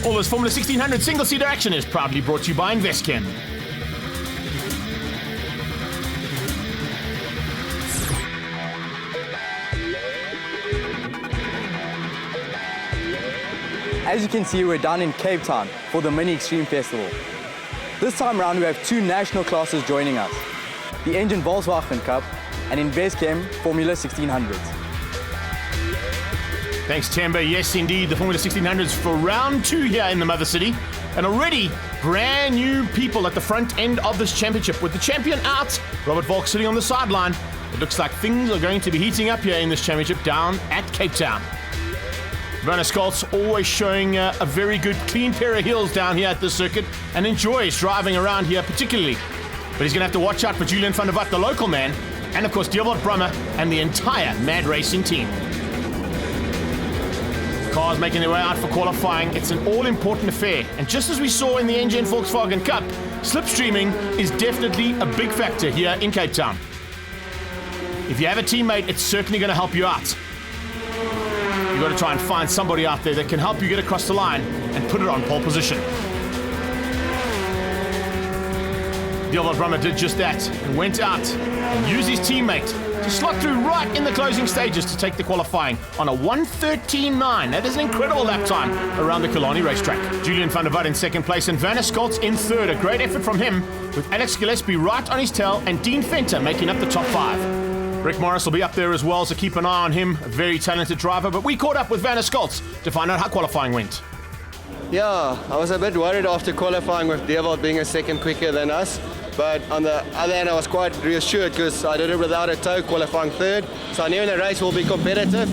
All this Formula 1600 single-seater action is proudly brought to you by Investchem. As you can see, we're down in Cape Town for the Mini Extreme Festival. This time around, we have two national classes joining us, the Engine Volkswagen Cup and Investchem Formula 1600s. Thanks, Temba. Yes, indeed, the Formula 1600s for round 2 here in the Mother City. And already, brand new people at the front end of this championship. With the champion out, Robert Volk sitting on the sideline. It looks like things are going to be heating up here in this championship down at Cape Town. Werner Scholz always showing a very good, clean pair of heels down here at this circuit and enjoys driving around here particularly. But he's going to have to watch out for Julian van der Walt, the local man, and of course Dierwold Brummer and the entire Mad Racing team. Cars making their way out for qualifying. It's an all-important affair. And just as we saw in the Engine Volkswagen Cup, slipstreaming is definitely a big factor here in Cape Town. If you have a teammate, it's certainly going to help you out. You've got to try and find somebody out there that can help you get across the line and put it on pole position. Dierwold Brummer did just that and went out and used his teammate to slot through right in the closing stages to take the qualifying on a 1:13.9. That is an incredible lap time around the Killarney racetrack. Julian van der Walt in second place and Werner Scholz in third. A great effort from him with Alex Gillespie right on his tail and Dean Venter making up the top 5. Rick Morris will be up there as well, so keep an eye on him. A very talented driver, but we caught up with Werner Scholz to find out how qualifying went. Yeah, I was a bit worried after qualifying with Dierwold being a second quicker than us. But on the other hand, I was quite reassured because I did it without a tow, qualifying third. So I knew the race will be competitive.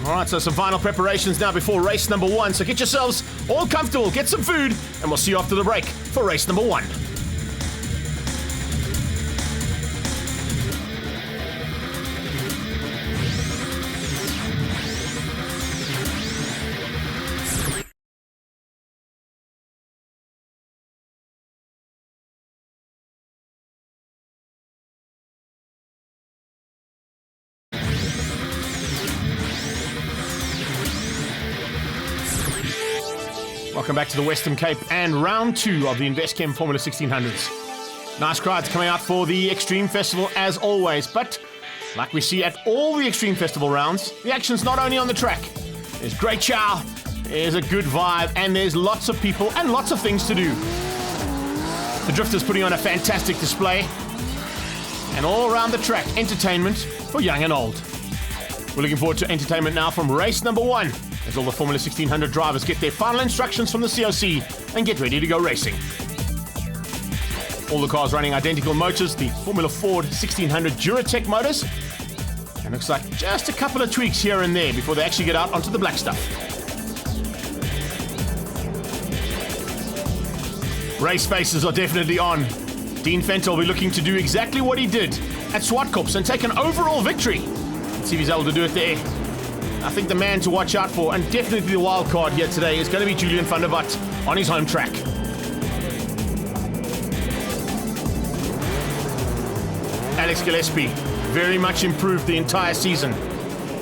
All right, so some final preparations now before race number 1. So get yourselves all comfortable, get some food, and we'll see you after the break for race number 1. Welcome back to the Western Cape and round 2 of the Investchem Formula 1600s. Nice crowds coming out for the Extreme Festival as always, but like we see at all the Extreme Festival rounds, the action's not only on the track. There's great chow, there's a good vibe, and there's lots of people and lots of things to do. The drifters putting on a fantastic display, and all around the track, entertainment for young and old. We're looking forward to entertainment now from race number 1. As all the Formula 1600 drivers get their final instructions from the COC and get ready to go racing. All the cars running identical motors, the Formula Ford 1600 Duratec motors. And looks like just a couple of tweaks here and there before they actually get out onto the black stuff. Race faces are definitely on. Dean Venter will be looking to do exactly what he did at Swartkops and take an overall victory. Let's see if he's able to do it there. I think the man to watch out for, and definitely the wild card here today, is going to be Julian van der Walt on his home track. Alex Gillespie, very much improved the entire season.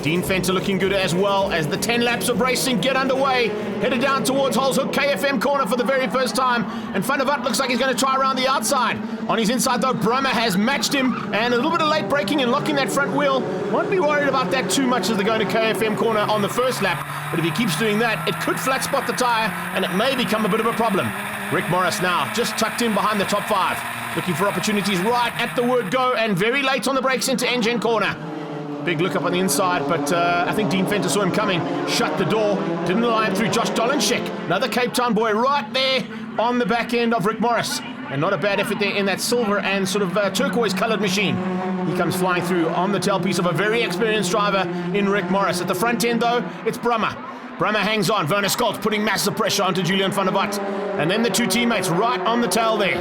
Dean Venter looking good as well as the 10 laps of racing get underway. Headed down towards Holzhoek KFM corner for the very first time. And Van der Walt looks like he's going to try around the outside. On his inside though, Brummer has matched him. And a little bit of late braking and locking that front wheel. Won't be worried about that too much as they go to KFM corner on the first lap. But if he keeps doing that, it could flat spot the tyre and it may become a bit of a problem. Rick Morris now just tucked in behind the top 5. Looking for opportunities right at the word go and very late on the brakes into engine corner. Big look up on the inside, but I think Dean Venter saw him coming. Shut the door. Didn't allow him through. Josh Dolenschek, another Cape Town boy right there on the back end of Rick Morris. And not a bad effort there in that silver and sort of turquoise-coloured machine. He comes flying through on the tailpiece of a very experienced driver in Rick Morris. At the front end, though, it's Brummer. Brummer hangs on. Werner Scholz putting massive pressure onto Julian van der Walt. And then the two teammates right on the tail there.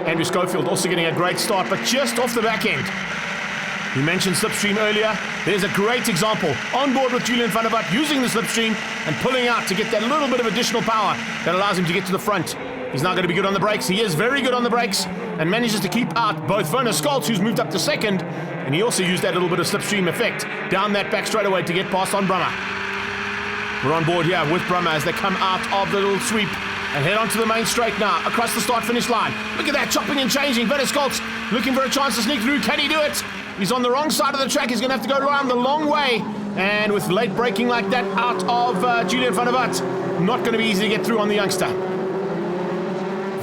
Andrew Schofield also getting a great start, but just off the back end. We mentioned slipstream earlier. There's a great example on board with Julian van der Walt using the slipstream and pulling out to get that little bit of additional power that allows him to get to the front. He's now going to be good on the brakes. He is very good on the brakes and manages to keep out both Werner Scholz, who's moved up to second, and he also used that little bit of slipstream effect down that back straightaway to get past on Brummer. We're on board here with Brummer as they come out of the little sweep and head onto the main straight now, across the start-finish line. Look at that, chopping and changing. Werner Scholz looking for a chance to sneak through. Can he do it? He's on the wrong side of the track. He's going to have to go around the long way. And with late braking like that out of Julian van der Walt, not going to be easy to get through on the youngster.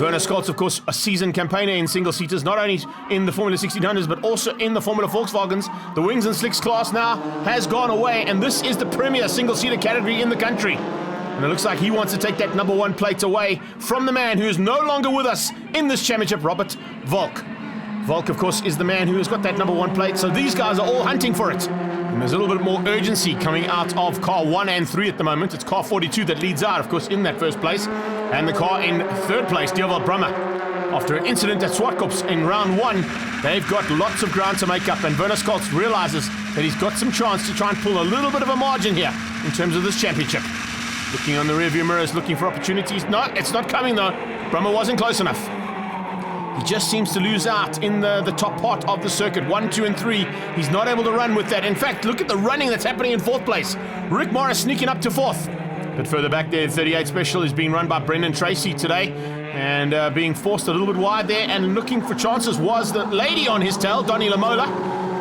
Werner Scholz, of course, a seasoned campaigner in single-seaters, not only in the Formula 1600s, but also in the Formula Volkswagens. The Wings and Slicks class now has gone away, and this is the premier single-seater category in the country. And it looks like he wants to take that number 1 plate away from the man who is no longer with us in this championship, Robert Volk. Volk, of course, is the man who has got that number 1 plate, so these guys are all hunting for it. And there's a little bit more urgency coming out of car 1 and 3 at the moment. It's car 42 that leads out, of course, in that first place. And the car in third place, Dierwold Brummer. After an incident at Swartkops in round 1, they've got lots of ground to make up. And Werner Scholz realizes that he's got some chance to try and pull a little bit of a margin here in terms of this championship. Looking on the rearview mirrors, looking for opportunities. No, it's not coming though. Brummer wasn't close enough. He just seems to lose out in the top part of the circuit. 1, 2, and 3. He's not able to run with that. In fact, look at the running that's happening in 4th place. Rick Morris sneaking up to 4th. But further back there, 38 Special is being run by Brendan Tracy today. And being forced a little bit wide there and looking for chances was the lady on his tail, Donnie Lamola.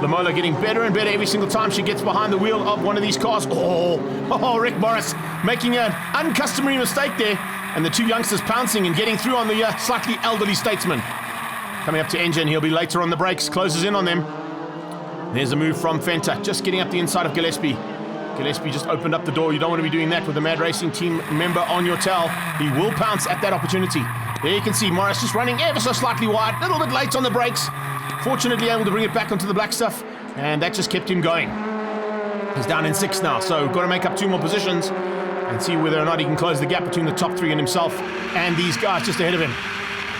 Lamola getting better and better every single time she gets behind the wheel of one of these cars. Oh, Rick Morris making an uncustomary mistake there. And the 2 youngsters pouncing and getting through on the slightly elderly statesman. Coming up to Engine, he'll be later on the brakes, closes in on them. There's a move from Fenter, just getting up the inside of Gillespie. Gillespie just opened up the door. You don't want to be doing that with a Mad Racing team member on your tail. He will pounce at that opportunity. There you can see Morris just running ever so slightly wide, a little bit late on the brakes. Fortunately able to bring it back onto the black stuff, and that just kept him going. He's down in 6th now, so got to make up 2 more positions and see whether or not he can close the gap between the top 3 and himself and these guys just ahead of him.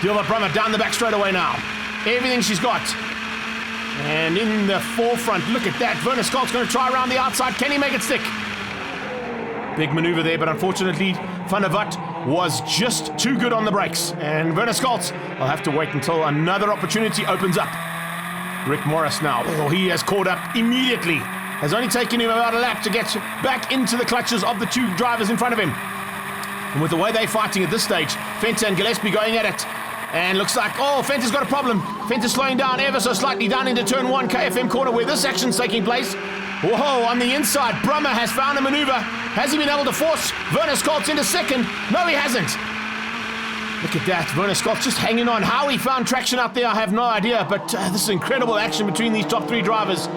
Dierwold Brummer down the back straight away now. Everything she's got. And in the forefront, look at that. Werner Scholz going to try around the outside. Can he make it stick? Big maneuver there, but unfortunately, Van der Walt was just too good on the brakes. And Werner Scholz will have to wait until another opportunity opens up. Rick Morris now. Oh, he has caught up immediately. Has only taken him about a lap to get back into the clutches of the 2 drivers in front of him. And with the way they're fighting at this stage, Fenter and Gillespie going at it. And looks like, Fenter's got a problem. Fenter's slowing down ever so slightly down into turn 1, KFM corner, where this action's taking place. Whoa, on the inside, Brummer has found a maneuver. Has he been able to force Werner Scholz into 2nd? No, he hasn't. Look at that, Werner Scholz just hanging on. How he found traction out there, I have no idea. But this is incredible action between these top 3 drivers.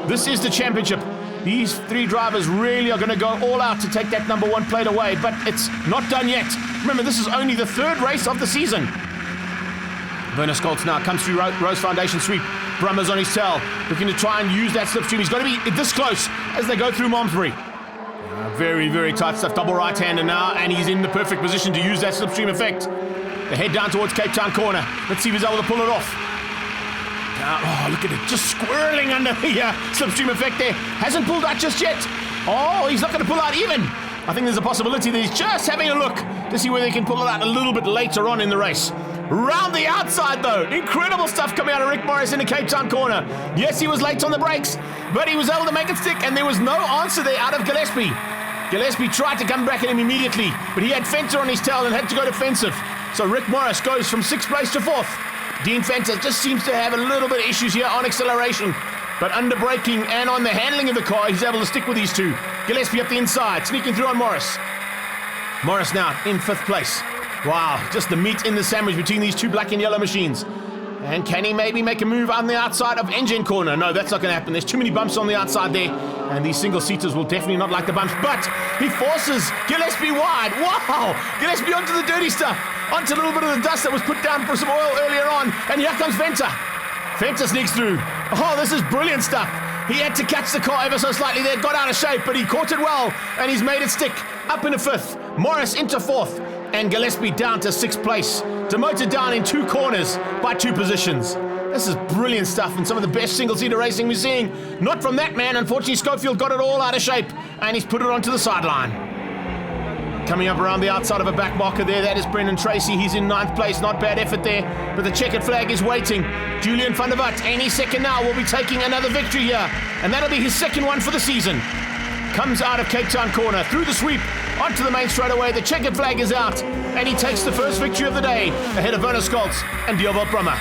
This is the championship. These 3 drivers really are going to go all out to take that number 1 plate away. But it's not done yet. Remember, this is only the 3rd race of the season. Werner Scholz now comes through Rose Foundation sweep. Brummer's on his tail, looking to try and use that slipstream. He's got to be this close as they go through Malmesbury. Very, very tight stuff. Double right-hander now, and he's in the perfect position to use that slipstream effect. They head down towards Cape Town corner. Let's see if he's able to pull it off. Look at it, just squirreling under the slipstream effect there. Hasn't pulled out just yet. He's not going to pull out even. I think there's a possibility that he's just having a look to see whether he can pull it out a little bit later on in the race. Round the outside though, incredible stuff coming out of Rick Morris in the Cape Town corner. Yes, he was late on the brakes, but he was able to make it stick, and there was no answer there out of Gillespie. Gillespie tried to come back at him immediately, but he had Fenter on his tail and had to go defensive. So Rick Morris goes from 6th place to 4th. Dean Fenter just seems to have a little bit of issues here on acceleration, but under braking and on the handling of the car, he's able to stick with these 2. Gillespie up the inside, sneaking through on Morris. Morris now in 5th place. Wow, just the meat in the sandwich between these 2 black and yellow machines. And can he maybe make a move on the outside of Engine corner? No, that's not going to happen. There's too many bumps on the outside there, and these single-seaters will definitely not like the bumps. But he forces Gillespie wide. Wow! Gillespie onto the dirty stuff, onto a little bit of the dust that was put down for some oil earlier on. And here comes Fenter. Fenter sneaks through. This is brilliant stuff. He had to catch the car ever so slightly there, got out of shape, but he caught it well, and he's made it stick. Up into 5th, Morris into 4th, and Gillespie down to 6th place. Demoted down in 2 corners by 2 positions. This is brilliant stuff, and some of the best single-seater racing we're seeing. Not from that man. Unfortunately, Schofield got it all out of shape, and he's put it onto the sideline. Coming up around the outside of a back marker there, that is Brendan Tracy. He's in 9th place. Not bad effort there, but the checkered flag is waiting. Julian van der Walt, any second now, will be taking another victory here, and that'll be his 2nd one for the season. comes out of Cape Town corner, through the sweep, onto the main straightaway. The checkered flag is out, and he takes the first victory of the day, ahead of Werner Scholz and Dierwold Brummer.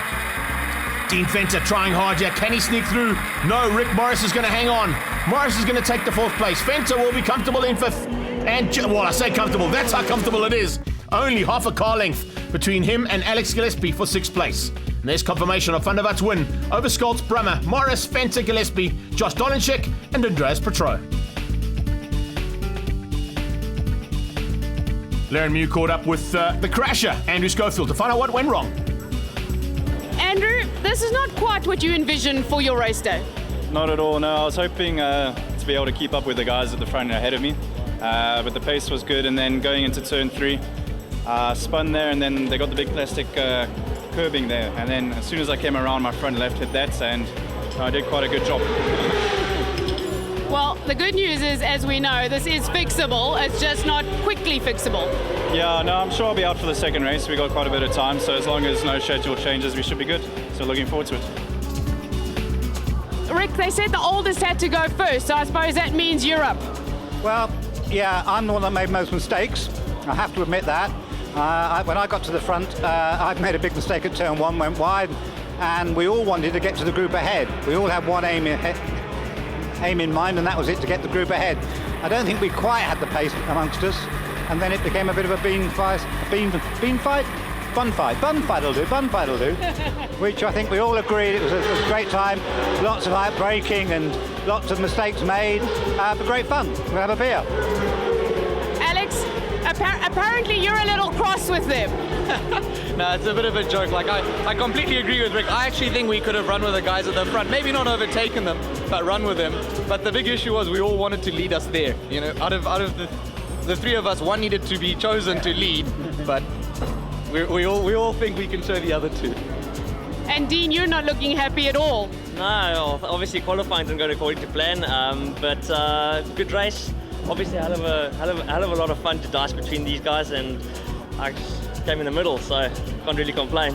Dean Venter trying hard here. Can he sneak through? No, Rick Morris is going to hang on. Morris is going to take the 4th place. Venter will be comfortable in 5th. And, well, I say comfortable, that's how comfortable it is. Only half a car length between him and Alex Gillespie for 6th place. And there's confirmation of Van der Vat's win over Scholz, Brummer, Morris, Venter, Gillespie, Josh Dolenchek and Andreas Petro. Laren Mew caught up with the crasher, Andrew Schofield, to find out what went wrong. Andrew, this is not quite what you envisioned for your race day. Not at all, no. I was hoping to be able to keep up with the guys at the front ahead of me. But the pace was good, and then going into turn 3, spun there, and then they got the big plastic curbing there. And then as soon as I came around, my front left hit that, and I did quite a good job. Well, the good news is, as we know, this is fixable. It's just not quickly fixable. Yeah, no, I'm sure I'll be out for the second race. We got quite a bit of time, so as long as no schedule changes, we should be good. So looking forward to it. Rick, they said the oldest had to go first, so I suppose that means you're up. Well, yeah, I'm the one that made most mistakes. I have to admit that. When I got to the front, I made a big mistake at turn 1, went wide, and we all wanted to get to the group ahead. We all had one aim in mind, and that was it, to get the group ahead. I don't think we quite had the pace amongst us, and then it became a bit of a bun fight will do, which I think we all agreed it was a great time, lots of out braking and lots of mistakes made, but great fun. We'll have a beer. Alex, apparently you're a little cross with them. No, it's a bit of a joke. Like I completely agree with Rick. I actually think we could have run with the guys at the front, maybe not overtaken them, but run with them. But the big issue was we all wanted to lead us there. You know, out of the 3 of us, one needed to be chosen to lead, but we all think we can show the other 2. And Dean, you're not looking happy at all. No, obviously qualifying didn't go according to plan, but good race. Obviously a hell of a lot of fun to dice between these guys, and I just came in the middle, so can't really complain.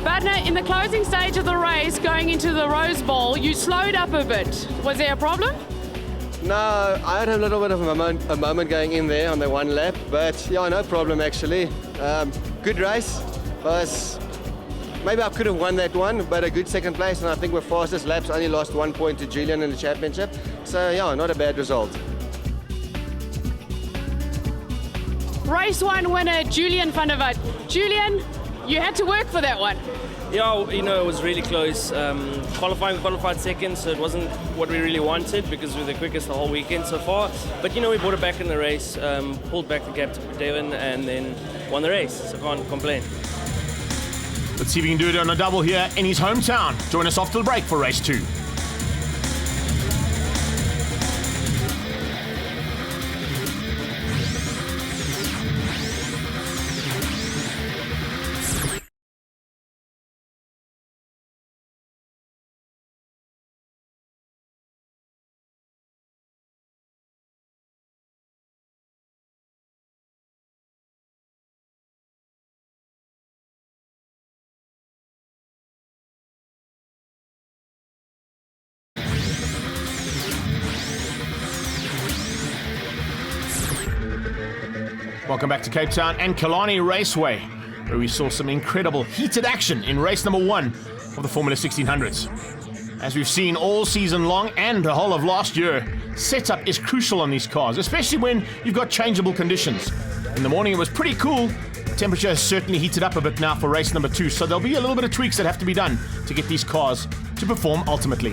Badner, in the closing stage of the race, going into the Rose Bowl, you slowed up a bit. Was there a problem? No, I had a little bit of a moment going in there on the 1 lap, but yeah, no problem actually. Good race. Maybe I could have won that one, but a good second place, and I think we're fastest laps, only lost 1 point to Julian in the championship. So yeah, not a bad result. Race 1 winner, Julian van der Vat. Julian, you had to work for that one. Yeah, you know, it was really close. We qualified second, so it wasn't what we really wanted because we were the quickest the whole weekend so far. But, you know, we brought it back in the race, pulled back the gap to Devon, and then won the race, so can't complain. Let's see if he can do it on a double here in his hometown. Join us after the break for race 2. Welcome back to Cape Town and Killarney Raceway, where we saw some incredible heated action in race number 1 of the Formula 1600s. As we've seen all season long and the whole of last year, setup is crucial on these cars, especially when you've got changeable conditions. In the morning it was pretty cool. Temperature has certainly heated up a bit now for race number 2, so there'll be a little bit of tweaks that have to be done to get these cars to perform ultimately.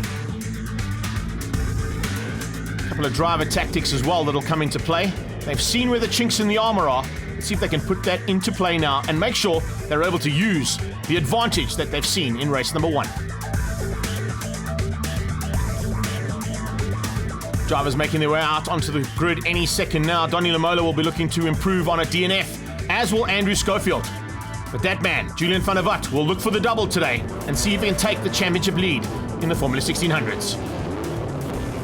A couple of driver tactics as well that'll come into play. They've seen where the chinks in the armor are. Let's see if they can put that into play now and make sure they're able to use the advantage that they've seen in race number 1. Drivers making their way out onto the grid any second now. Donnie Lamola will be looking to improve on a DNF, as will Andrew Schofield. But that man, Julian van der Vat, will look for the double today and see if he can take the championship lead in the Formula 1600s.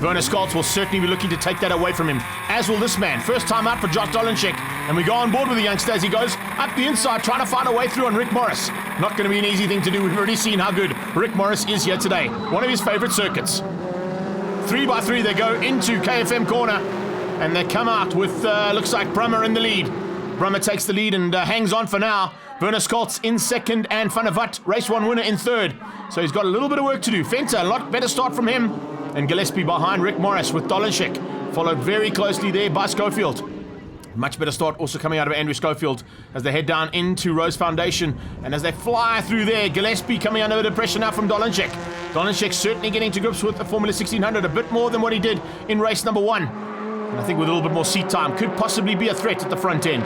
Werner Scholz will certainly be looking to take that away from him, as will this man. First time out for Josh Dolenchek, and we go on board with the youngster as he goes up the inside, trying to find a way through on Rick Morris. Not going to be an easy thing to do. We've already seen how good Rick Morris is here today. One of his favourite circuits. 3 by 3 they go into KFM corner, and they come out with, looks like Brummer in the lead. Brummer takes the lead and hangs on for now. Werner Scholz in second, and Van der Walt, race 1 winner, in third. So he's got a little bit of work to do. Venter, a lot better start from him. And Gillespie behind Rick Morris with Dolenschek, followed very closely there by Schofield. Much better start also coming out of Andrew Schofield as they head down into Rose Foundation. And as they fly through there, Gillespie coming under a bit of pressure now from Dolenschek. Dolenschek certainly getting to grips with the Formula 1600 a bit more than what he did in race number 1. And I think with a little bit more seat time, could possibly be a threat at the front end.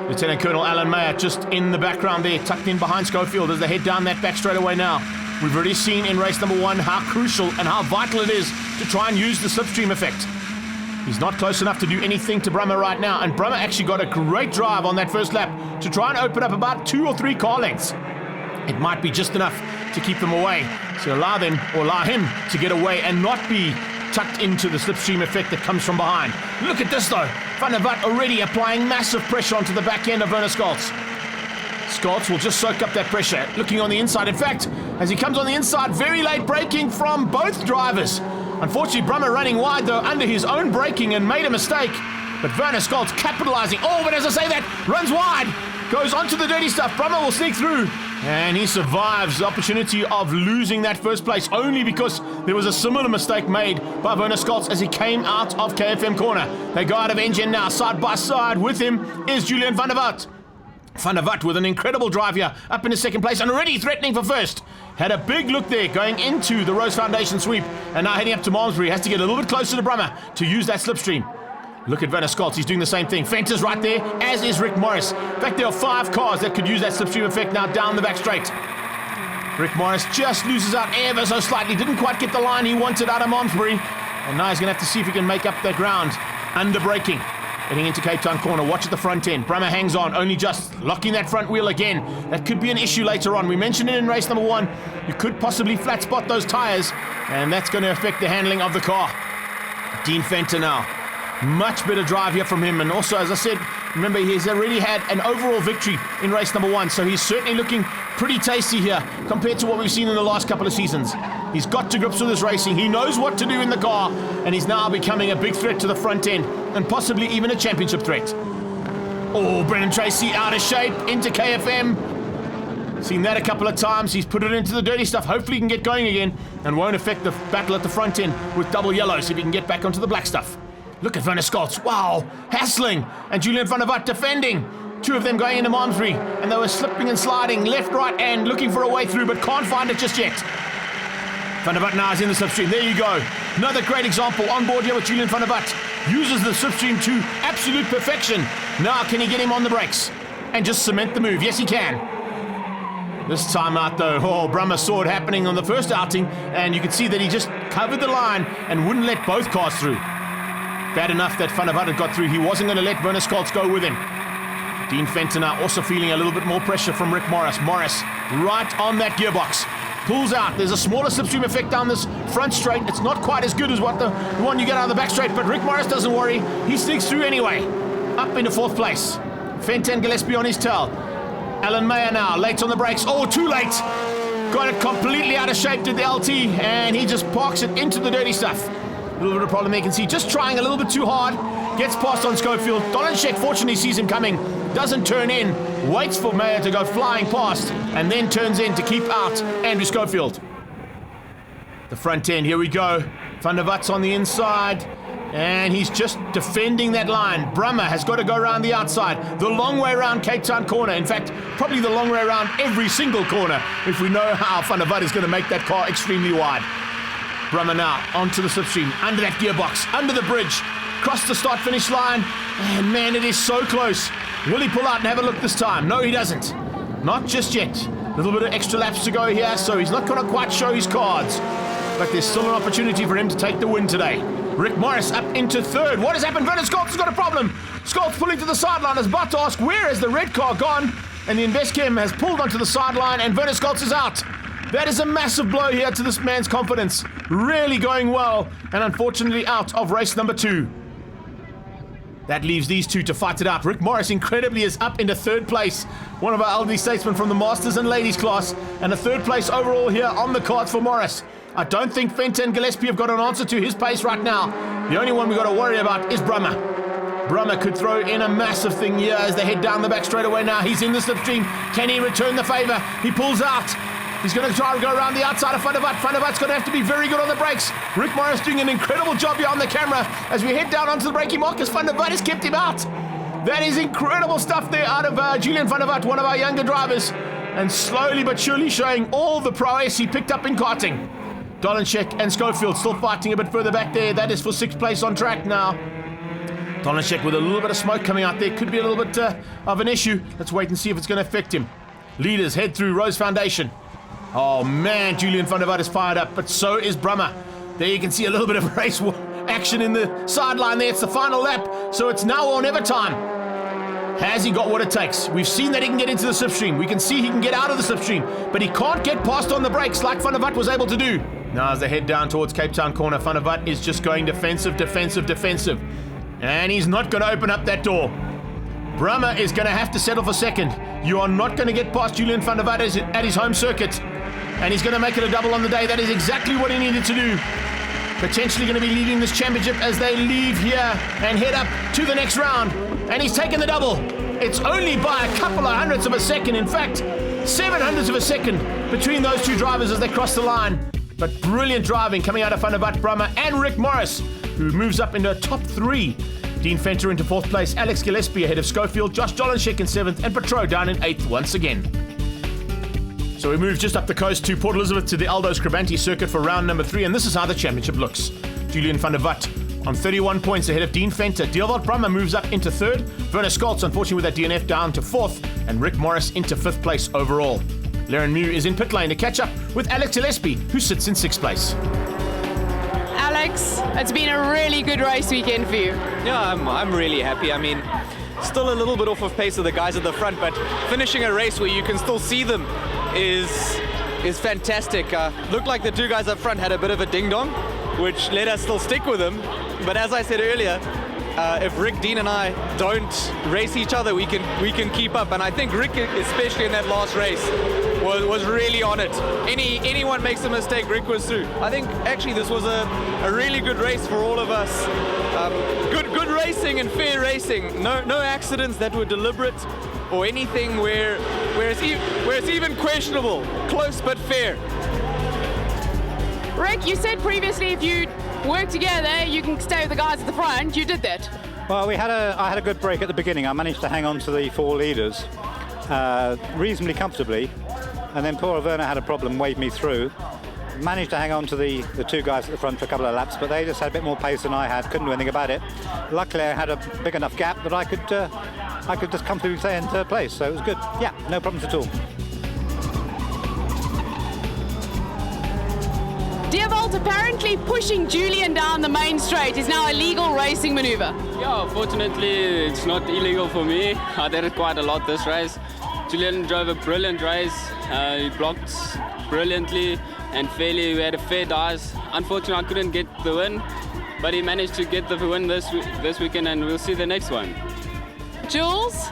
Lieutenant Colonel Alan Mayer just in the background there, tucked in behind Schofield as they head down that back straightaway now. We've already seen in race number 1 how crucial and how vital it is to try and use the slipstream effect. He's not close enough to do anything to Brummer right now, and Brummer actually got a great drive on that first lap to try and open up about 2 or 3 car lengths. It might be just enough to keep them away, so allow him to get away and not be tucked into the slipstream effect that comes from behind. Look at this though, Van der Walt already applying massive pressure onto the back end of Werner Scholz. Scholz will just soak up that pressure, looking on the inside. In fact, as he comes on the inside, very late braking from both drivers. Unfortunately, Brummer running wide though under his own braking and made a mistake. But Werner Scholz capitalizing. Oh, but as I say that, runs wide, goes onto the dirty stuff. Brummer will sneak through. And he survives the opportunity of losing that first place only because there was a similar mistake made by Werner Scholz as he came out of KFM corner. They go out of engine now, side by side. With him is Julian Van der Walt. Van der Walt with an incredible drive here, up into second place and already threatening for first. Had a big look there going into the Rose Foundation sweep, and now heading up to Malmesbury. Has to get a little bit closer to Brummer to use that slipstream. Look at Werner Scholz, he's doing the same thing. Venter's right there, as is Rick Morris. In fact, there are 5 cars that could use that slipstream effect now down the back straight. Rick Morris just loses out ever so slightly. Didn't quite get the line he wanted out of Malmesbury. And now he's going to have to see if he can make up that ground. Under braking. Heading into Cape Town corner. Watch at the front end. Brummer hangs on, only just locking that front wheel again. That could be an issue later on. We mentioned it in race number 1. You could possibly flat spot those tires, and that's going to affect the handling of the car. Dean Venter now. Much better drive here from him, and also, as I said, remember, he's already had an overall victory in race number 1, so he's certainly looking pretty tasty here compared to what we've seen in the last couple of seasons. He's got to grips with his racing, he knows what to do in the car, and he's now becoming a big threat to the front end, and possibly even a championship threat. Oh, Brendan Tracy out of shape into KFM. Seen that a couple of times. He's put it into the dirty stuff. Hopefully he can get going again and won't affect the battle at the front end with double yellows if he can get back onto the black stuff. Look at Werner Scholz, wow, hassling, and Julian Van der Walt defending. 2 of them going into Malmesbury, and they were slipping and sliding left, right, and looking for a way through, but can't find it just yet. Van der Walt now is in the slipstream, there you go. Another great example on board here with Julian Van der Walt. Uses the slipstream to absolute perfection. Now can he get him on the brakes and just cement the move? Yes, he can. This time out though, Brummer saw it happening on the first outing, and you could see that he just covered the line and wouldn't let both cars through. Bad enough that Van der Walt had got through. He wasn't going to let Werner Scholz go with him. Dean Venter now also feeling a little bit more pressure from Rick Morris. Morris right on that gearbox. Pulls out. There's a smaller slipstream effect down this front straight. It's not quite as good as what the one you get out of the back straight, but Rick Morris doesn't worry. He sneaks through anyway. Up into 4th place. Venter and Gillespie on his tail. Alan Mayer now, late on the brakes. Oh, too late. Got it completely out of shape to the LT, and he just parks it into the dirty stuff. A little bit of problem there, you can see, just trying a little bit too hard, gets past on Schofield. Dolenschek fortunately sees him coming, doesn't turn in, waits for Mayer to go flying past, and then turns in to keep out Andrew Schofield. The front end, here we go. Van der Walt's on the inside, and he's just defending that line. Brummer has got to go around the outside, the long way around Cape Town corner. In fact, probably the long way around every single corner, if we know how Van der Walt is going to make that car extremely wide. Brummer now onto the slipstream, under that gearbox, under the bridge, across the start-finish line, and man, it is so close. Will he pull out and have a look this time? No, he doesn't. Not just yet. A little bit of extra laps to go here, so he's not going to quite show his cards. But there's still an opportunity for him to take the win today. Rick Morris up into 3rd. What has happened? Werner Scholz has got a problem. Scholz pulling to the sideline, is about to ask, where has the red car gone? And the Investchem has pulled onto the sideline, and Werner Scholz is out. That is a massive blow here to this man's confidence. Really going well, and unfortunately out of race number 2. That leaves these 2 to fight it out. Rick Morris incredibly is up into 3rd place. One of our elderly statesmen from the Masters and Ladies class, and a 3rd place overall here on the cards for Morris. I don't think Venter and Gillespie have got an answer to his pace right now. The only one we've got to worry about is Brummer. Brummer could throw in a massive thing here as they head down the back straight away now. He's in the slipstream. Can he return the favour? He pulls out. He's going to try and go around the outside of Van der Vat. Van der Vat's going to have to be very good on the brakes. Rick Morris doing an incredible job here on the camera as we head down onto the braking mark as Van der Vat has kept him out. That is incredible stuff there out of Julian Van der Vat, one of our younger drivers. And slowly but surely showing all the prowess he picked up in karting. Dolenchek and Schofield still fighting a bit further back there. That is for 6th place on track now. Dolenchek with a little bit of smoke coming out there. Could be a little bit of an issue. Let's wait and see if it's going to affect him. Leaders head through Rose Foundation. Oh man, Julian Van der Vat is fired up, but so is Brummer. There you can see a little bit of race action in the sideline there. It's the final lap, so it's now or never time. Has he got what it takes? We've seen that he can get into the slipstream. We can see he can get out of the slipstream, but he can't get past on the brakes like Van der Vat was able to do. Now as they head down towards Cape Town corner, Van der Vat is just going defensive. And he's not going to open up that door. Brummer is going to have to settle for second. You are not going to get past Julian Van der Vat at his home circuit. And he's going to make it a double on the day. That is exactly what he needed to do. Potentially going to be leading this championship as they leave here and head up to the next round. And he's taken the double. It's only by a couple of hundredths of a second. In fact, 700ths of a second between those two drivers as they cross the line. But brilliant driving coming out of Van der Vat, Brummer and Rick Morris, who moves up into top 3. Dean Venter into 4th place, Alex Gillespie ahead of Schofield, Josh Dolenchek in 7th, and Petro down in 8th once again. So we move just up the coast to Port Elizabeth to the Aldo's Krabanti circuit for round number 3, and this is how the championship looks. Julian Van der Vat on 31 points ahead of Dean Venter. Dierwold Brummer moves up into 3rd, Werner Scholz unfortunately with that DNF down to 4th, and Rick Morris into 5th place overall. Laren Mew is in pit lane to catch up with Alex Gillespie, who sits in 6th place. Alex, it's been a really good race weekend for you. Yeah, I'm really happy. I mean, still a little bit off of pace of the guys at the front, but finishing a race where you can still see them is fantastic. Looked like the 2 guys up front had a bit of a ding-dong, which let us still stick with them. But as I said earlier, if Rick, Dean and I don't race each other, we can keep up. And I think Rick, especially in that last race, was really on it. Anyone makes a mistake, Rick was through. I think actually this was a really good race for all of us. Good racing and fair racing. No accidents that were deliberate or anything where it's even questionable. Close but fair. Rick, you said previously if you work together, you can stay with the guys at the front. You did that. Well, I had a good break at the beginning. I managed to hang on to the 4 leaders reasonably comfortably, and then poor Werner had a problem, waved me through. Managed to hang on to the 2 guys at the front for a couple of laps, but they just had a bit more pace than I had. Couldn't do anything about it. Luckily, I had a big enough gap that I could just comfortably stay in 3rd place, so it was good. Yeah, no problems at all. Dierwold apparently pushing Julian down the main straight is now a legal racing maneuver. Yeah, fortunately it's not illegal for me. I did it quite a lot this race. Julian drove a brilliant race. He blocked brilliantly and fairly. We had a fair dice. Unfortunately I couldn't get the win, but he managed to get the win this weekend, and we'll see the next one. Jules,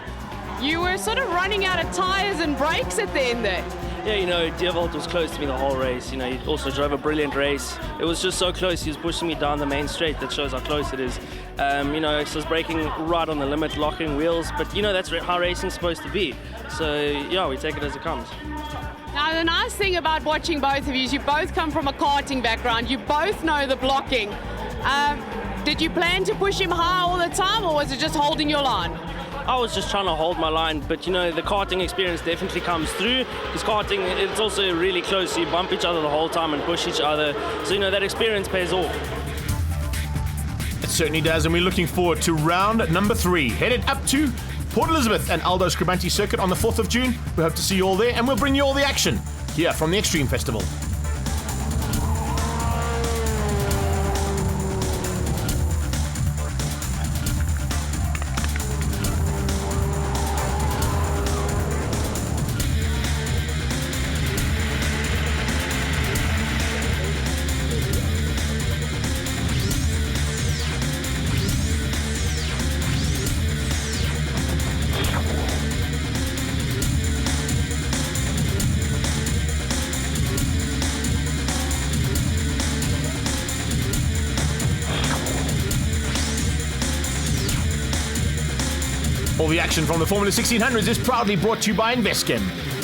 you were sort of running out of tyres and brakes at the end there. Yeah, you know, Dierwold was close to me the whole race. You know, he also drove a brilliant race. It was just so close. He was pushing me down the main straight. That shows how close it is. You know, so it's braking right on the limit, locking wheels. But, you know, that's how racing's supposed to be. So, yeah, we take it as it comes. Now, the nice thing about watching both of you is you both come from a karting background. You both know the blocking. Did you plan to push him high all the time, or was it just holding your line? I was just trying to hold my line, but you know, the karting experience definitely comes through. Because karting, it's also really close, so you bump each other the whole time and push each other. So, you know, that experience pays off. It certainly does, and we're looking forward to round number 3. Headed up to Port Elizabeth and Aldo's Krabanti circuit on the 4th of June. We hope to see you all there, and we'll bring you all the action here from the Extreme Festival. All the action from the Formula 1600s is proudly brought to you by Investchem.